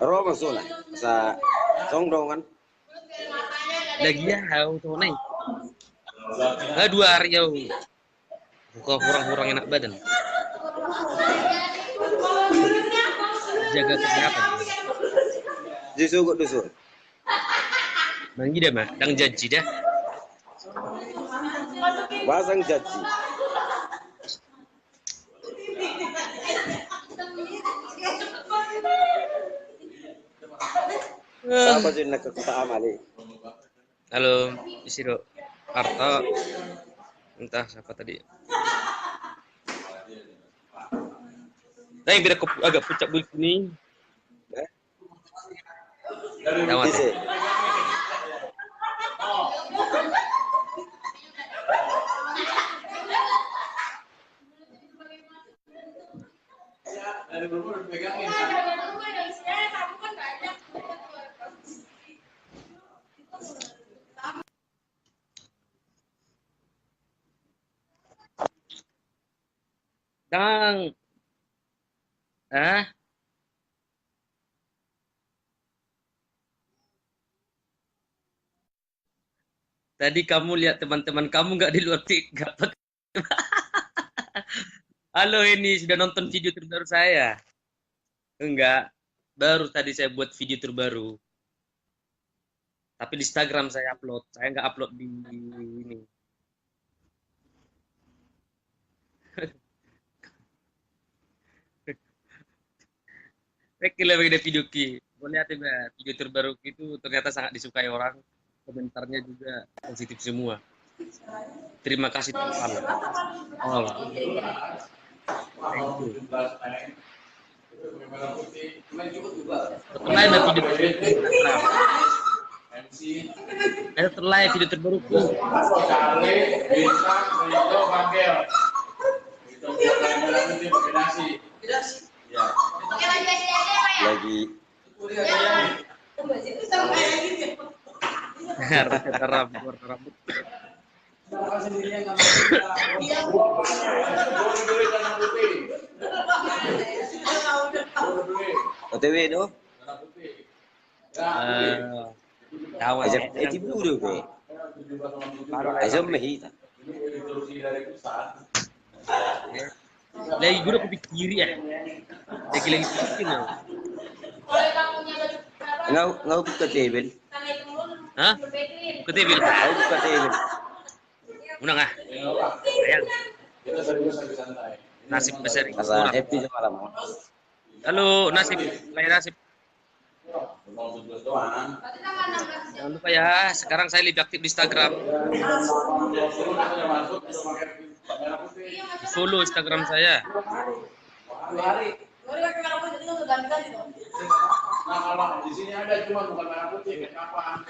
Roma sola sa songdongan Lagi ya, tuh nih. 2 hari jauh. Bukan kurang-kurang enak badan. Jaga kesehatan. Jisugot dusun. Bang dah mah, dang janji dah. Basang jaji. Apa sih nak kota amali? Halo, Isiro. Arto. Entah siapa tadi. Nah, biar aku agak pucat bulik ini. Tamat. Dang. Tadi kamu lihat teman-teman kamu nggak di luar TikTok? Halo, ini sudah nonton video terbaru saya? Enggak. Baru tadi saya buat video terbaru. Tapi di Instagram saya upload. Saya nggak upload di ini. Kira begini video ki. Boleh lihat ya, video terbaru itu ternyata sangat disukai orang. Komentarnya juga positif semua. Terima kasih Tuhan. Oh. Thank you. Terlive video terlive video terbaruku. Lagi. Rambut. OTW tu? Tahu aja. Itu dulu ke. Aja mahita. Lagi gue udah kupik kiri ya. Lagi pikir ya. Ngau buka table. Hah? Buka table. Ngau buka table. Unang ah. Sayang. Nasib besar. Asa happy je malam. Halo, nasib. Lain nasib. Jangan lupa ya, sekarang saya lebih aktif di Instagram. Follow Instagram saya. Nah, kalau di sini ada cuma bukan merah putih, kenapa?